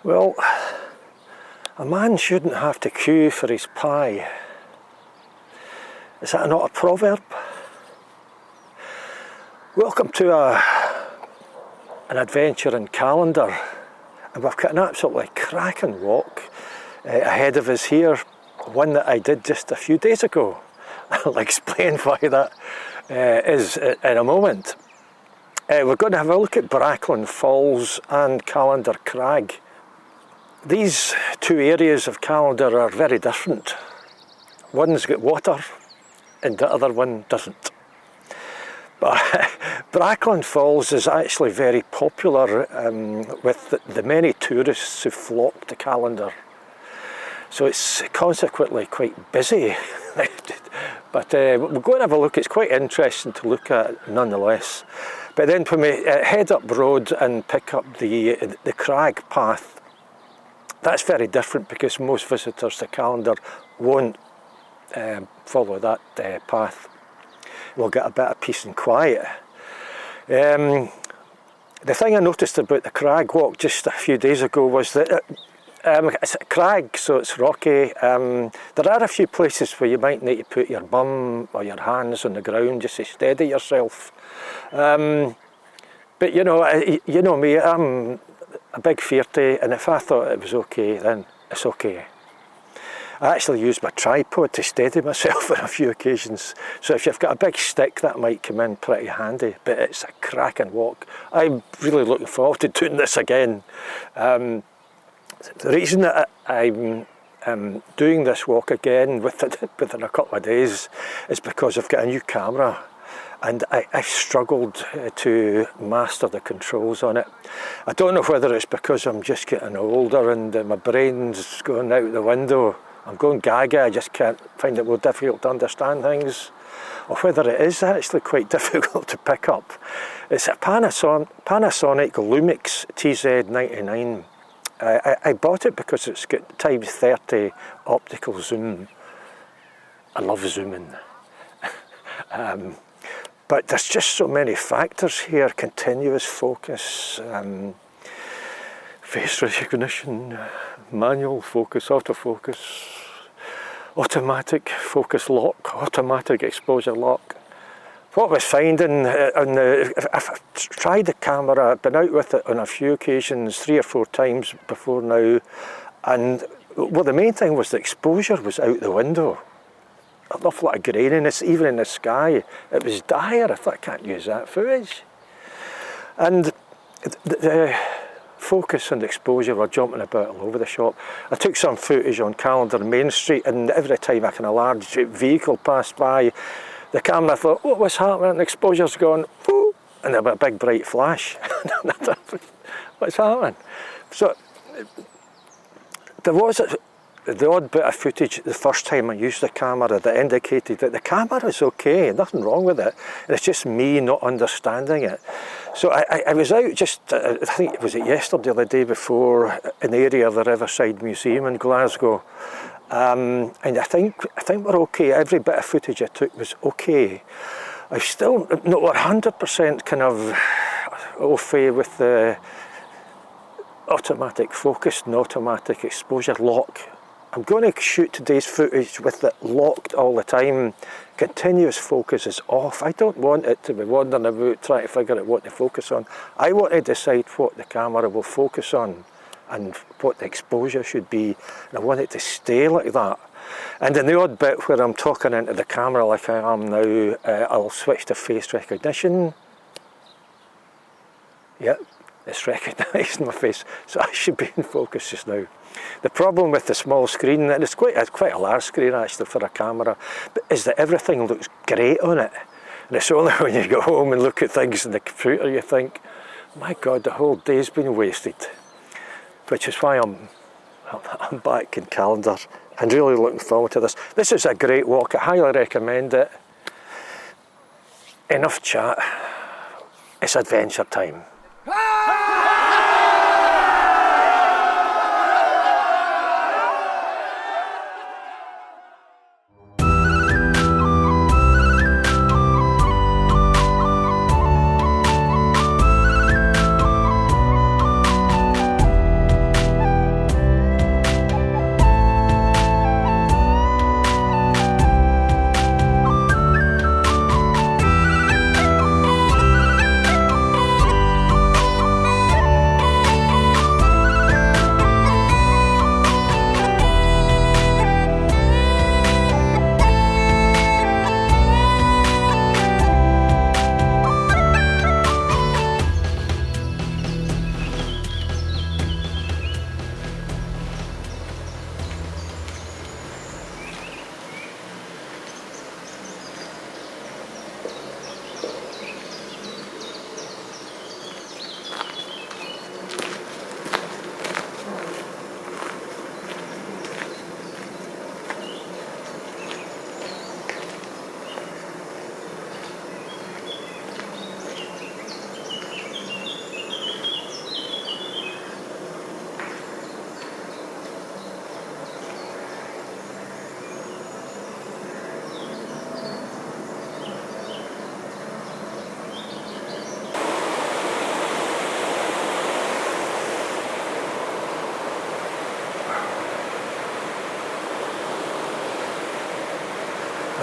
Well, a man shouldn't have to queue for his pie. Is that not a proverb? Welcome to an adventure in Callander, and we've got an absolutely cracking walk ahead of us here, one that I did just a few days ago. I'll explain why that is in a moment. We're going to have a look at Bracklinn Falls and Callander Craig. These two areas of Callander are very different. One's got water and the other one doesn't. But Bracklinn Falls is actually very popular with the many tourists who flock to Callander. So it's consequently quite busy. But we'll go and have a look. It's quite interesting to look at nonetheless. But then when we head up road and pick up the crag path, that's very different because most visitors to Callander won't follow that path. We'll get a bit of peace and quiet. The thing I noticed about the crag walk just a few days ago was that it's a crag, so it's rocky. There are a few places where you might need to put your bum or your hands on the ground just to steady yourself. But you know me, I'm a big fearty, and if I thought it was okay, then it's okay. I actually use my tripod to steady myself on a few occasions, so if you've got a big stick that might come in pretty handy, but it's a cracking walk. I'm really looking forward to doing this again. The reason that I'm doing this walk again within a couple of days is because I've got a new camera. And I've struggled to master the controls on it. I don't know whether it's because I'm just getting older and my brain's going out the window. I'm going gaga, I just can't find it more difficult to understand things. Or whether it is actually quite difficult to pick up. It's a Panasonic Lumix TZ99. I bought it because it's got times 30 optical zoom. I love zooming. But there's just so many factors here: continuous focus, face recognition, manual focus, autofocus, automatic focus lock, automatic exposure lock. What I was finding, I've tried the camera, I've been out with it on a few occasions, 3 or 4 times before now, and well, the main thing was the exposure was out the window. An awful lot of graininess, even in the sky. It was dire. I thought, I can't use that footage. And the focus and exposure were jumping about all over the shop. I took some footage on Callander Main Street, and every time a kind of large vehicle passed by, the camera thought, oh, what's happening? And the exposure's gone, whoo, and there was a big bright flash. What's happening? So there was the odd bit of footage the first time I used the camera that indicated that the camera is okay, nothing wrong with it. It's just me not understanding it. So I was out just, I think it was yesterday or the day before, in the area of the Riverside Museum in Glasgow. And I think we're okay. Every bit of footage I took was okay. I'm still not 100% kind of au fait with the automatic focus and automatic exposure lock. I'm going to shoot today's footage with it locked all the time. Continuous focus is off. I don't want it to be wandering about trying to figure out what to focus on. I want to decide what the camera will focus on and what the exposure should be. And I want it to stay like that. And in the odd bit where I'm talking into the camera like I am now, I'll switch to face recognition. Yep, it's recognising my face. So I should be in focus just now. The problem with the small screen, and it's quite a large screen actually for a camera, but is that everything looks great on it. And it's only when you go home and look at things in the computer you think, my God, the whole day's been wasted. Which is why I'm back in Callander and really looking forward to this. This is a great walk, I highly recommend it. Enough chat, it's adventure time.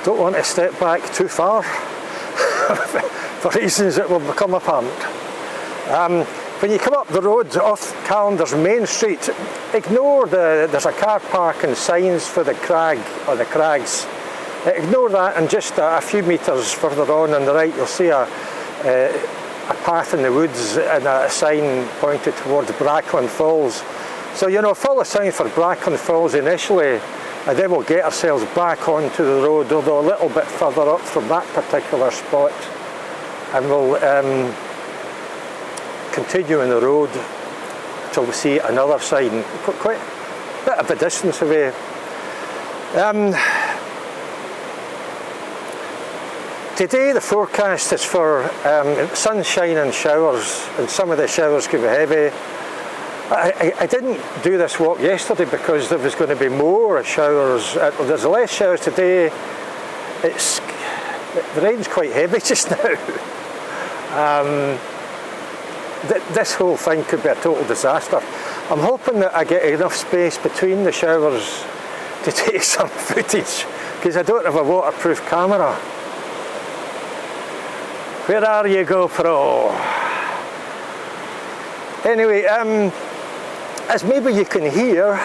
don't want to step back too far for reasons that will become apparent. When you come up the road off Callander's main street, ignore there's a car park and signs for the crag or the crags. Ignore that, and just a few metres further on the right you'll see a path in the woods and a sign pointed towards Bracklinn Falls. So follow the sign for Bracklinn Falls initially, and then we'll get ourselves back onto the road, although a little bit further up from that particular spot, and we'll continue on the road until we see another sign, quite a bit of a distance away. Today the forecast is for sunshine and showers, and some of the showers could be heavy. I didn't do this walk yesterday because there was going to be more showers. There's less showers today. The rain's quite heavy just now. This whole thing could be a total disaster. I'm hoping that I get enough space between the showers to take some footage, because I don't have a waterproof camera. Where are you, GoPro? Anyway, as maybe you can hear,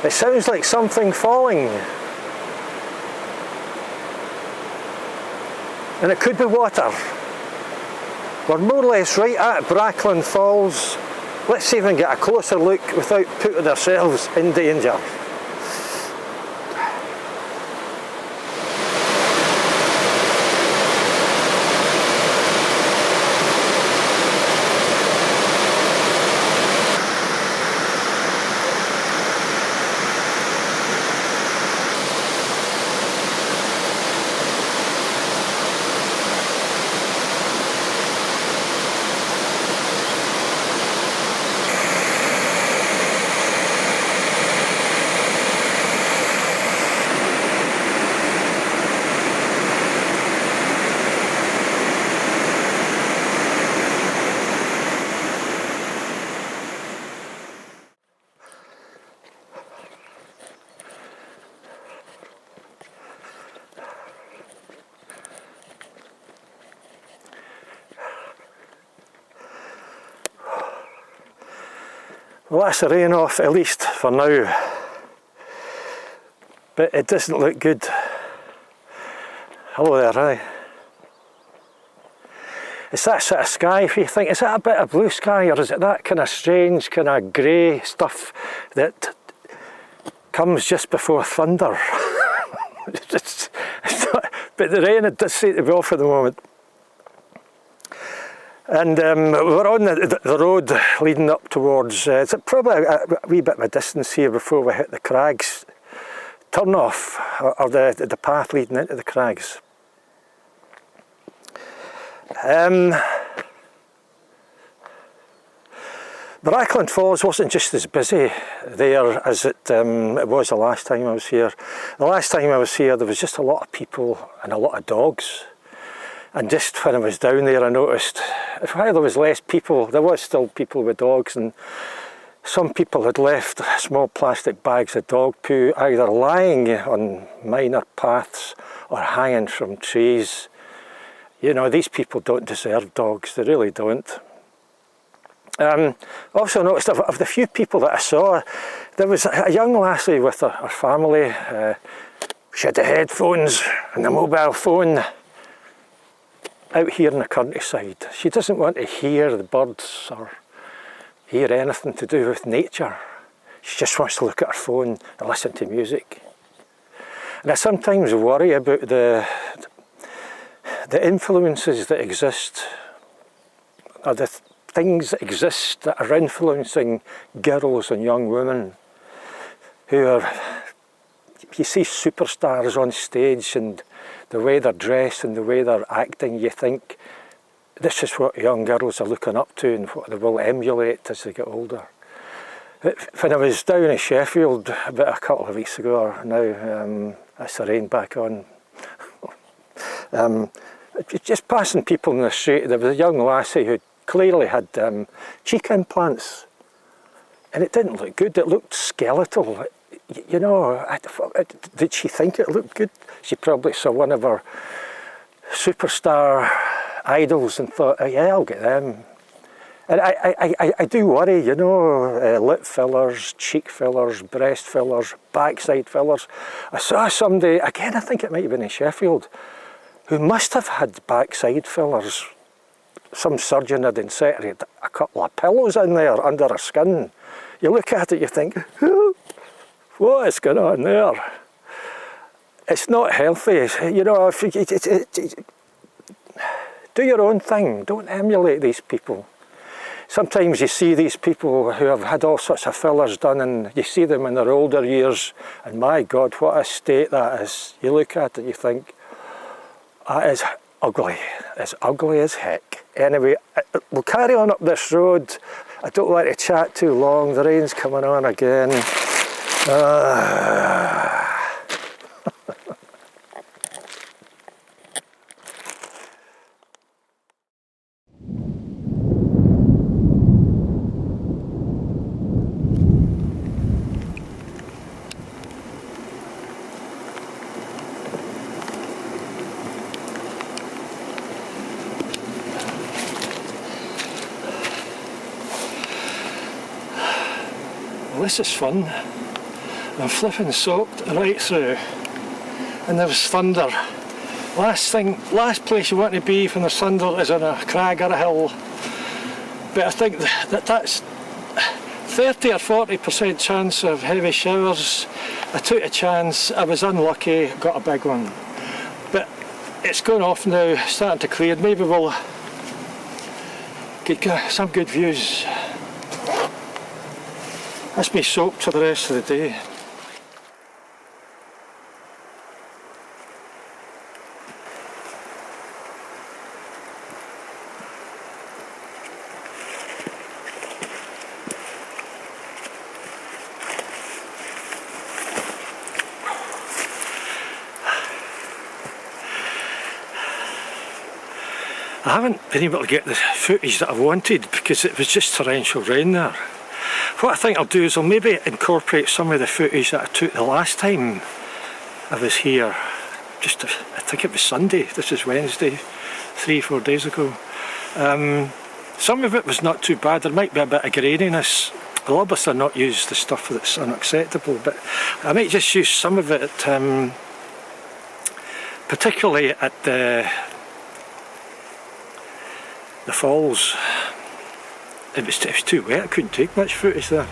it sounds like something falling. And it could be water. We're more or less right at Bracklinn Falls. Let's see if we can get a closer look without putting ourselves in danger. Well, that's the rain off, at least for now, but it doesn't look good. Hello there, hi. It's that sort of sky, if you think, is that a bit of blue sky, or is it that kind of strange, kind of grey stuff that comes just before thunder? But the rain, it does seem to be off at the moment. And we're on the road leading up towards, it's probably a wee bit of a distance here before we hit the CRAGS turn off, or the path leading into the CRAGS. Bracklinn Falls wasn't just as busy there as it was the last time I was here. The last time I was here there was just a lot of people and a lot of dogs. And just when I was down there I noticed while there was less people, there was still people with dogs, and some people had left small plastic bags of dog poo either lying on minor paths or hanging from trees. You know, these people don't deserve dogs, they really don't. Also noticed of the few people that I saw, there was a young lassie with her family. She had the headphones and the mobile phone out here in the countryside. She doesn't want to hear the birds or hear anything to do with nature. She just wants to look at her phone and listen to music. And I sometimes worry about the influences that exist, or the things that exist that are influencing girls and young women who are, you see superstars on stage and the way they're dressed and the way they're acting, you think this is what young girls are looking up to and what they will emulate as they get older. When I was down in Sheffield about a couple of weeks ago, or now that's the rain back on, just passing people in the street, there was a young lassie who clearly had cheek implants, and it didn't look good. It looked skeletal. you know, did she think it looked good? She probably saw one of her superstar idols and thought, oh, yeah, I'll get them. And I do worry, you know, lip fillers, cheek fillers, breast fillers, backside fillers. I saw somebody, again, I think it might have been in Sheffield, who must have had backside fillers. Some surgeon had inserted a couple of pillows in there under her skin. You look at it, you think, what is going on there? It's not healthy, you know. Do your own thing, don't emulate these people. Sometimes you see these people who have had all sorts of fillers done and you see them in their older years and my God, what a state that is. You look at it, you think, that is ugly as heck. Anyway, we'll carry on up this road. I don't want to chat too long, the rain's coming on again. This is fun. I'm flipping soaked right through and there was thunder. Last place you want to be when there's thunder is on a crag or a hill. But I think that's 30 or 40% chance of heavy showers. I took a chance, I was unlucky, got a big one. But it's going off now, starting to clear. Maybe we'll get some good views. That's me soaked for the rest of the day. I haven't been able to get the footage that I wanted because it was just torrential rain there. What I think I'll do is I'll maybe incorporate some of the footage that I took the last time I was here. I think it was Sunday, this is Wednesday, 3-4 days ago. Some of it was not too bad, there might be a bit of graininess. I'll obviously not use the stuff that's unacceptable, but I might just use some of it, particularly at the falls. It was too wet, I couldn't take much footage there.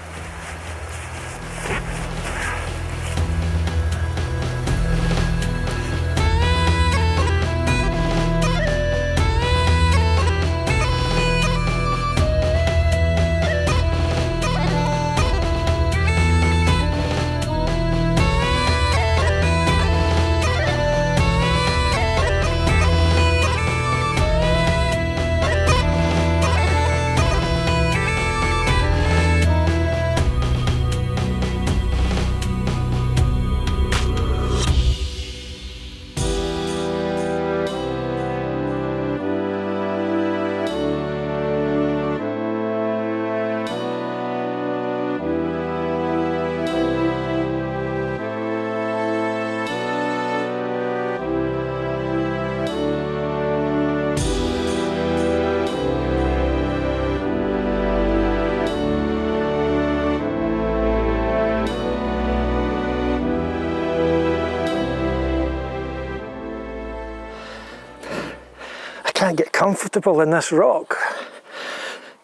I can't get comfortable in this rock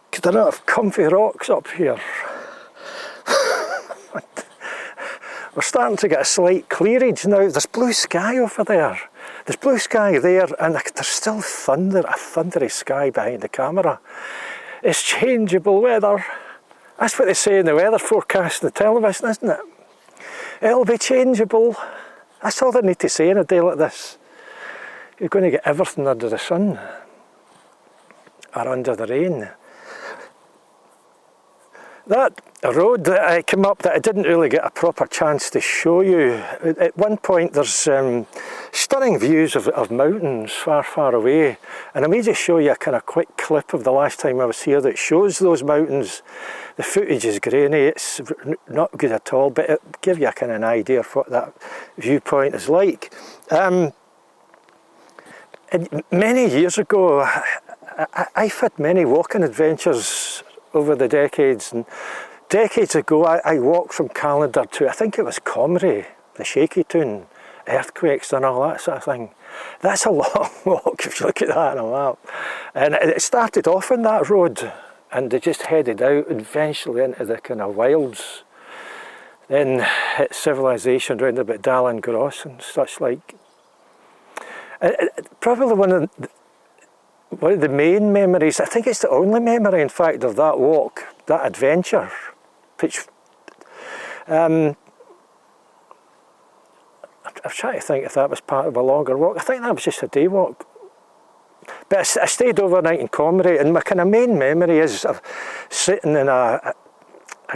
because there are not comfy rocks up here. We're starting to get a slight clearage now. There's blue sky over there. There's blue sky there and there's still thunder, a thundery sky behind the camera. It's changeable weather. That's what they say in the weather forecast on the television, isn't it? It'll be changeable. That's all they need to say in a day like this. You're going to get everything under the sun or under the rain. That road that I came up that I didn't really get a proper chance to show you. At one point there's stunning views of mountains far, far away. And I may just show you a kind of quick clip of the last time I was here that shows those mountains. The footage is grainy, it's not good at all, but it'll give you a kind of an idea of what that viewpoint is like. And many years ago, I've had many walking adventures over the decades, and decades ago I walked from Callander to, I think it was Comrie, the Shaky Toon, earthquakes and all that sort of thing. That's a long walk if you look at that on a map. And it started off on that road and they just headed out eventually into the kind of wilds. Then hit civilization round about Dallin Gross and such like. Probably one of the main memories, I think it's the only memory in fact of that walk, that adventure, which I'm trying to think if that was part of a longer walk. I think that was just a day walk. But I stayed overnight in Comrie, and my kind of main memory is of sitting in a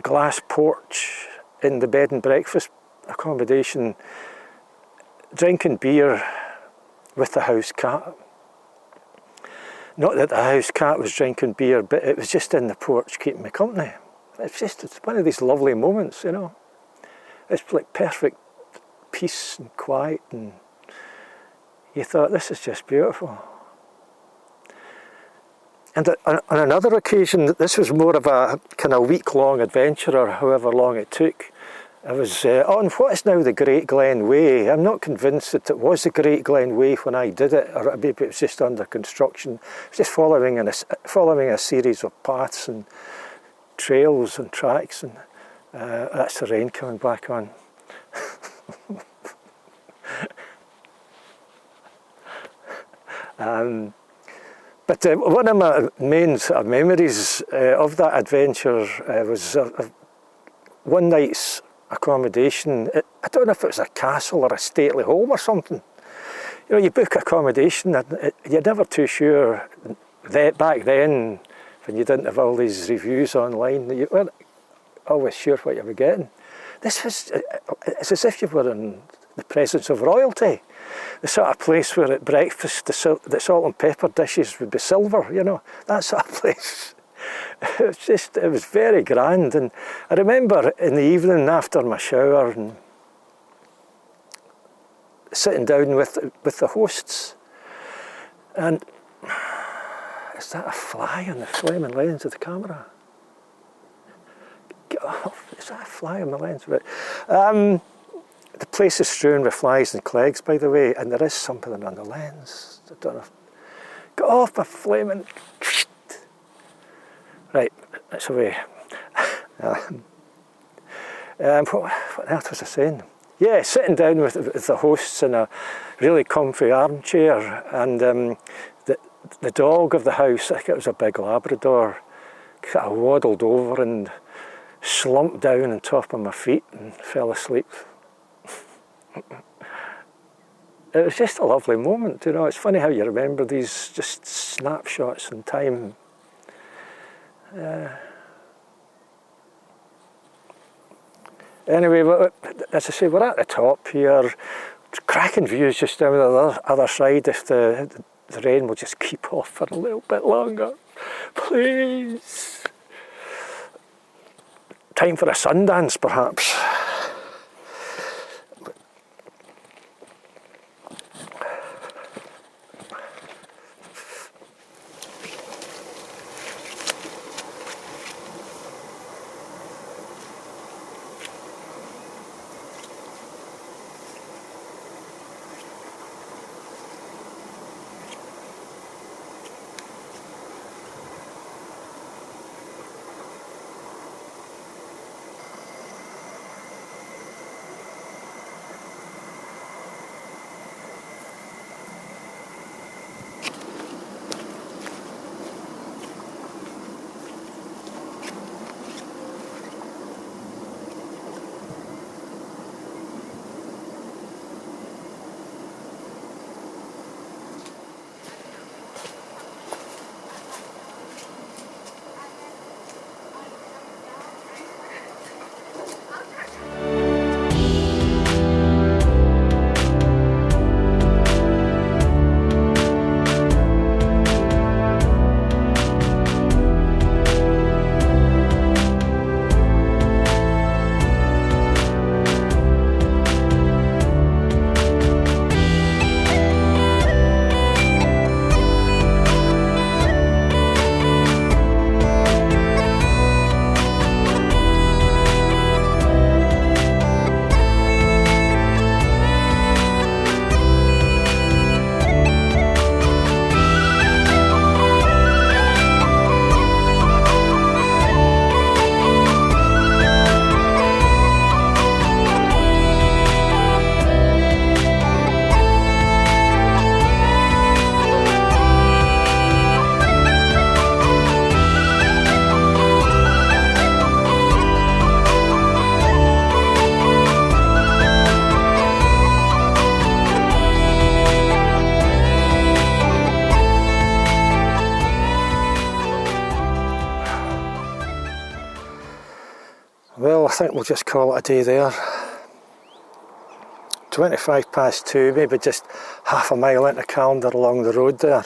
glass porch in the bed and breakfast accommodation, drinking beer with the house cat. Not that the house cat was drinking beer, but it was just in the porch keeping me company. It's one of these lovely moments, you know. It's like perfect peace and quiet, and you thought, this is just beautiful. And on another occasion, this was more of a kind of week-long adventure, or however long it took. I was on what is now the Great Glen Way. I'm not convinced that it was the Great Glen Way when I did it, or maybe it was just under construction. It was just following a series of paths and trails and tracks, and that's the rain coming back on. But one of my main sort of memories of that adventure was one night's accommodation. I don't know if it was a castle or a stately home or something. You know, you book accommodation and you're never too sure. Back then, when you didn't have all these reviews online, you weren't always sure what you were getting. This was, it's as if you were in the presence of royalty. The sort of place where at breakfast the salt and pepper dishes would be silver, you know, that sort of place. It was very grand. And I remember in the evening after my shower and sitting down with the hosts, and is that a fly on the flaming lens of the camera? Oh, is that a fly on the lens? The place is strewn with flies and clegs, by the way, and there is something on the lens. I don't know. Get off my flaming... Right, that's away. What else was I saying? Yeah, sitting down with the hosts in a really comfy armchair, and the dog of the house, I think it was a big Labrador, kind of waddled over and slumped down on top of my feet and fell asleep. It was just a lovely moment, you know. It's funny how you remember these just snapshots in time. Anyway, as I say, we're at the top here. Cracking views just down the other side if the rain will just keep off for a little bit longer. Please. Time for a Sundance, perhaps. think we'll just call it a day there. 25 past 2, maybe just half a mile into Callander along the road there.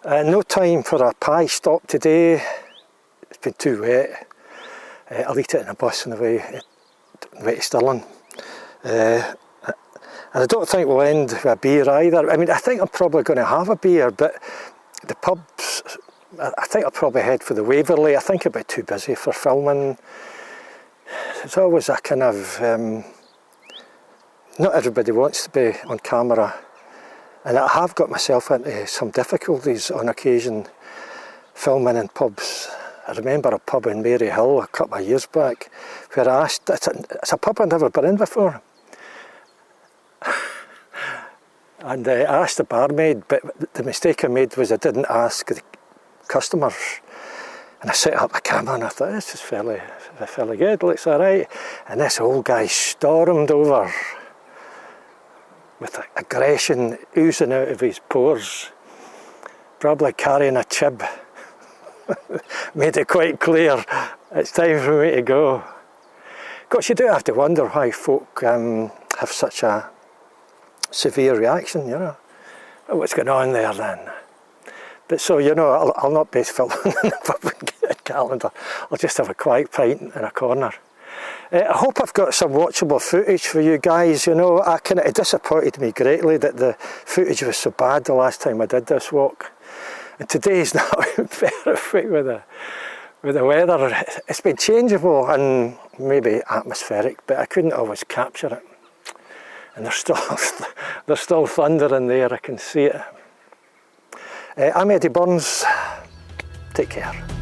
No time for a pie stop today. It's been too wet. I'll eat it in a bus on the way to Stirling. And I don't think we'll end with a beer either. I mean, I think I'm probably going to have a beer, but the pubs, I think I'll probably head for the Waverley. I think it'll be too busy for filming. It's always a kind of, not everybody wants to be on camera. And I have got myself into some difficulties on occasion filming in pubs. I remember a pub in Maryhill a couple of years back where I asked, it's a pub I'd never been in before. And I asked the barmaid, but the mistake I made was I didn't ask the customers. And I set up the camera and I thought, this is fairly good, looks alright. And this old guy stormed over with aggression oozing out of his pores, probably carrying a chib. Made it quite clear, it's time for me to go. Of course, you do have to wonder why folk have such a severe reaction, you know. What's going on there then? But so, you know, I'll not be filming in the pub at Callander. I'll just have a quiet pint in a corner. I hope I've got some watchable footage for you guys. You know, it disappointed me greatly that the footage was so bad the last time I did this walk. And today's not perfect with the weather. It's been changeable and maybe atmospheric, but I couldn't always capture it. And there's still thunder in there, I can see it. I'm Eddie Burns. Take care.